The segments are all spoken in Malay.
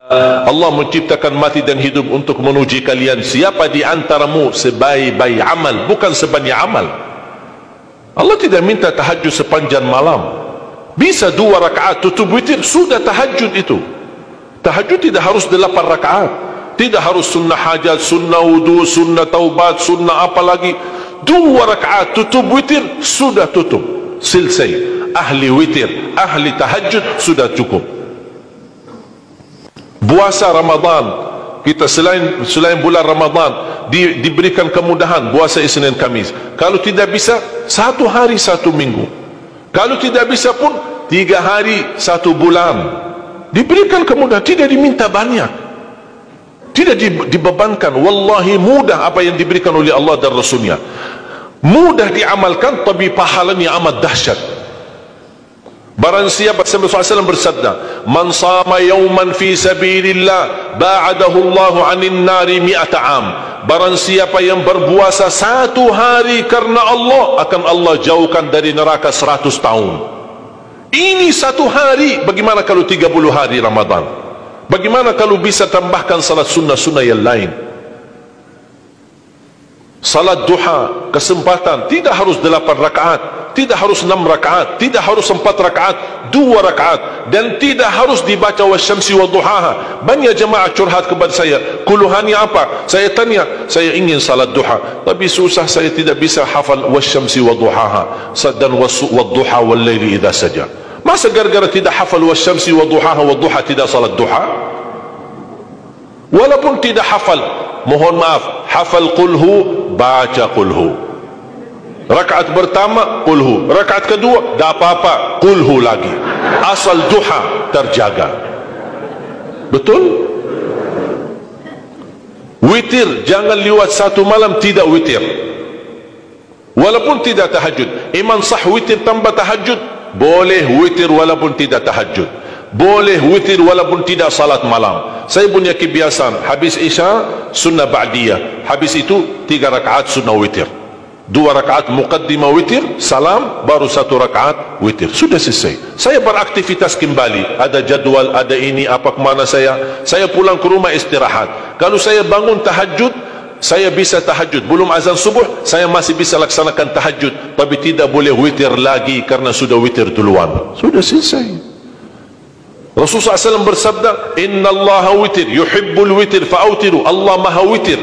Allah menciptakan mati dan hidup untuk menuji kalian. Siapa di antaramu sebaik-baik amal, bukan sebanyak amal. Allah tidak minta tahajud sepanjang malam. Bisa 2 rakaat tutup witir, sudah tahajud itu. Tahajud tidak harus 8 rakaat, tidak harus sunnah hajat, sunnah wudu, sunnah taubat, sunnah apa lagi. 2 rakaat tutup witir, sudah tutup, selesai. Ahli witir, ahli tahajud sudah cukup. Puasa Ramadan, kita selain bulan Ramadan diberikan kemudahan puasa Isnin Kamis. Kalau tidak bisa 1 hari 1 minggu, kalau tidak bisa pun 3 hari 1 bulan. Diberikan kemudahan, tidak diminta banyak, tidak dibebankan. Wallahi mudah apa yang diberikan oleh Allah dan Rasulnya, mudah diamalkan, tapi pahalanya amat dahsyat. Barang siapa, Rasulullah SAW bersabda, man sama yawman fi sabilillah ba'adahu Allahu 'anil nari 100 am. Barang siapa yang berpuasa 1 hari karena Allah, akan Allah jauhkan dari neraka 100 tahun. Ini 1 hari. Bagaimana kalau 30 hari Ramadan? Bagaimana kalau bisa tambahkan salat sunnah-sunnah yang lain? Salat duha, kesempatan, tidak harus 8 rakaat, tidak harus 6 rakaat, tidak harus 4 rakaat, 2 rakaat, dan tidak harus dibaca wasyamsi wa duhaha. Banyak jemaah curhat kepada saya, keluhannya apa? Saya tanya, saya ingin salat duha, tapi susah, saya tidak bisa hafal wasyamsi wa duhaha dan wadduha wal laili idza saja. Masa gara-gara tidak hafal wasyamsi wa duhaha wa duha tidak salat duha? Walaupun tidak hafal, mohon maaf, hafal qulhu, baca qulhu. Rakaat pertama qulhu, rakaat kedua tak apa-apa, qulhu lagi. Asal duha terjaga. Betul? Witir jangan lewat 1 malam tidak witir. Walaupun tidak tahajud. Iman sah witir tambah tahajud. Boleh witir walaupun tidak tahajud. Boleh witir walaupun tidak salat malam. Saya punya kebiasaan, habis isya sunnah ba'diyah, habis itu 3 rakaat sunnah witir, 2 rakaat muqaddimah witir, salam, baru 1 rakaat witir, sudah selesai. Saya beraktivitas kembali, ada jadwal, ada ini, apa kemana saya pulang ke rumah istirahat. Kalau saya bangun tahajud, saya bisa tahajud, belum azan subuh saya masih bisa laksanakan tahajud, tapi tidak boleh witir lagi karena sudah witir duluan, sudah selesai. Rasulullah SAW bersabda, Inna Allah witir, yuhibbul witir, fa'autiru. Allah maha witir,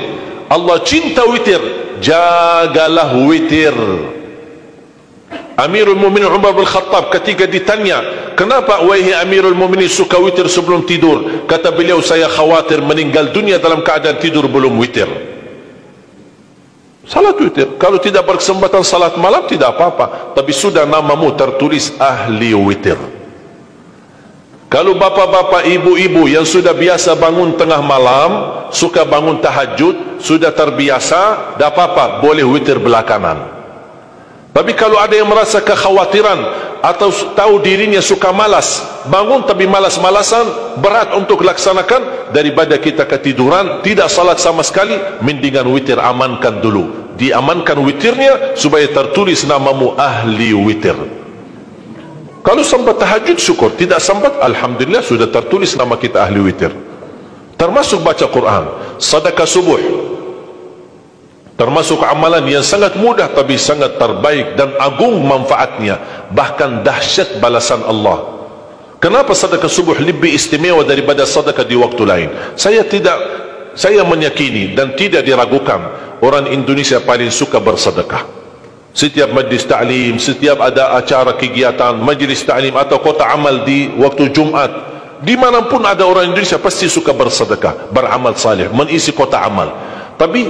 Allah cinta witir, jagalah witir. Amirul Mu'minin Umar bin Khattab ketika ditanya, kenapa wahai Amirul Mu'minin suka witir sebelum tidur? Kata beliau, saya khawatir meninggal dunia dalam keadaan tidur belum witir. Salat witir, kalau tidak berkesempatan salat malam tidak apa-apa, tapi sudah namamu tertulis ahli witir. Kalau bapak-bapak, ibu-ibu yang sudah biasa bangun tengah malam, suka bangun tahajud, sudah terbiasa, tak apa-apa, boleh witir belakangan. Tapi kalau ada yang merasa kekhawatiran atau tahu dirinya suka malas, bangun tapi malas-malasan, berat untuk laksanakan, daripada kita ketiduran, tidak salat sama sekali, mendingan witir amankan dulu. Diamankan witirnya supaya tertulis namamu ahli witir. Kalau sempat tahajud syukur, tidak sempat alhamdulillah sudah tertulis nama kita ahli witir. Termasuk baca Quran, sedekah subuh, termasuk amalan yang sangat mudah tapi sangat terbaik dan agung manfaatnya, bahkan dahsyat balasan Allah. Kenapa sedekah subuh lebih istimewa daripada sedekah di waktu lain? Saya meyakini dan tidak diragukan, orang Indonesia paling suka bersedekah. Setiap majlis ta'lim, setiap ada acara kegiatan, majlis ta'lim atau kota amal di waktu Jumat, dimanapun ada orang Indonesia pasti suka bersedekah, beramal saleh, mengisi kota amal. Tapi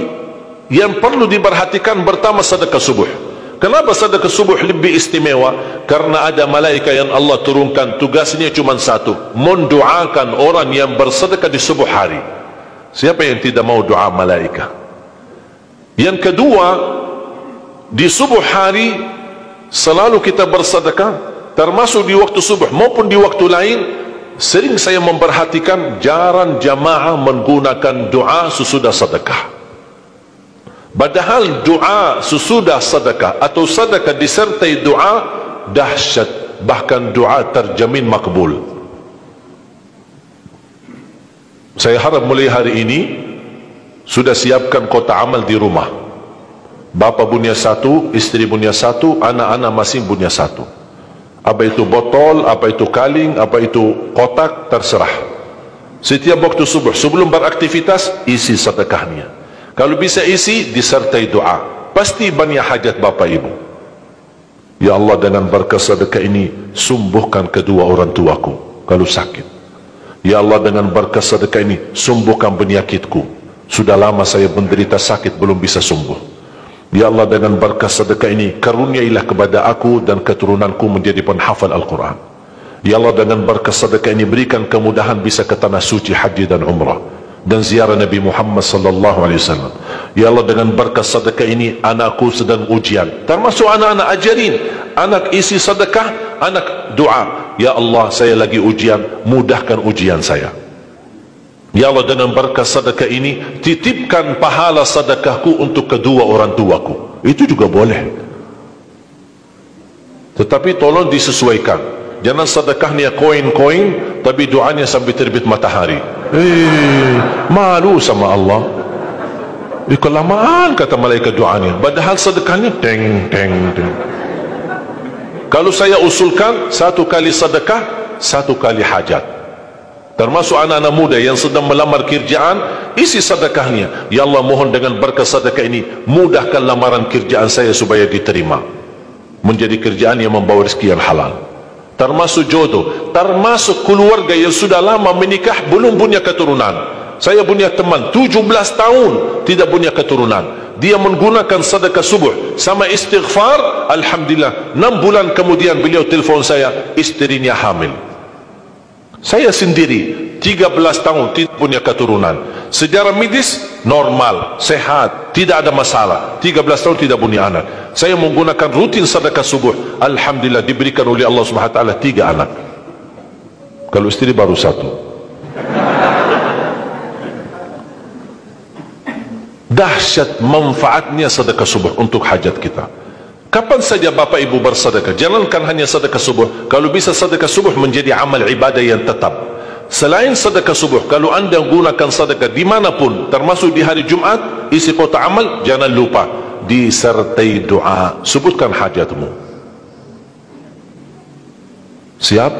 yang perlu diperhatikan pertama sedekah subuh. Kenapa sedekah subuh lebih istimewa? Karena ada malaikat yang Allah turunkan, tugasnya cuma satu, mendoakan orang yang bersedekah di subuh hari. Siapa yang tidak mau doa malaikat? Yang kedua, di subuh hari selalu kita bersedekah, termasuk di waktu subuh maupun di waktu lain. Sering saya memperhatikan jarang jamaah menggunakan doa sesudah sedekah. Padahal doa sesudah sedekah atau sedekah disertai doa dahsyat, bahkan doa terjamin makbul. Saya harap mulai hari ini sudah siapkan kotak amal di rumah. Bapa punya satu, isteri punya satu, anak-anak masing punya satu. Apa itu botol, apa itu kaling, apa itu kotak, terserah. Setiap waktu subuh sebelum beraktivitas, isi sedekahnya. Kalau bisa isi, disertai doa. Pasti banyak hajat bapa ibu. Ya Allah, dengan berkah sedekah ini sembuhkan kedua orang tuaku kalau sakit. Ya Allah, dengan berkah sedekah ini sembuhkan penyakitku. Sudah lama saya menderita sakit belum bisa sembuh. Ya Allah, dengan berkah sedekah ini karuniailah kepada aku dan keturunanku menjadi penghafal Al-Quran. Ya Allah, dengan berkah sedekah ini berikan kemudahan bisa ke tanah suci haji dan umrah dan ziarah Nabi Muhammad sallallahu alaihi wasallam. Ya Allah, dengan berkah sedekah ini anakku sedang ujian, termasuk anak-anak ajarin, anak isi sedekah, anak doa. Ya Allah, saya lagi ujian, mudahkan ujian saya. Ya Allah, dengan berkah sedekah ini titipkan pahala sedekahku untuk kedua orang tuaku. Itu juga boleh, tetapi tolong disesuaikan. Jangan sedekahnya koin-koin tapi doanya sampai terbit matahari. Malu sama Allah. Kelamaan kata malaikat doanya, padahal sedekahnya teng teng teng. Kalau saya usulkan, satu kali sedekah, satu kali hajat. Termasuk anak-anak muda yang sedang melamar kerjaan, isi sedekahnya. Ya Allah, mohon dengan berkah sedekah ini mudahkan lamaran kerjaan saya supaya diterima, menjadi kerjaan yang membawa rezeki yang halal. Termasuk jodoh, termasuk keluarga yang sudah lama menikah belum punya keturunan. Saya punya teman 17 tahun tidak punya keturunan. Dia menggunakan sedekah subuh sama istighfar, alhamdulillah 6 bulan kemudian beliau telefon saya, istrinya hamil. Saya sendiri 13 tahun tidak punya keturunan. Secara medis normal, sehat, tidak ada masalah. 13 tahun tidak punya anak. Saya menggunakan rutin sedekah subuh, alhamdulillah diberikan oleh Allah Subhanahu wa taala 3 anak. Kalau istri baru 1. Dahsyat manfaatnya sedekah subuh untuk hajat kita. Kapan saja bapak ibu bersedekah, jangankan hanya sedekah subuh. Kalau bisa sedekah subuh menjadi amal ibadah yang tetap. Selain sedekah subuh, kalau anda gunakan sedekah dimanapun, termasuk di hari Jumat, isi kotak amal, jangan lupa disertai doa. Sebutkan hajatmu. Siap?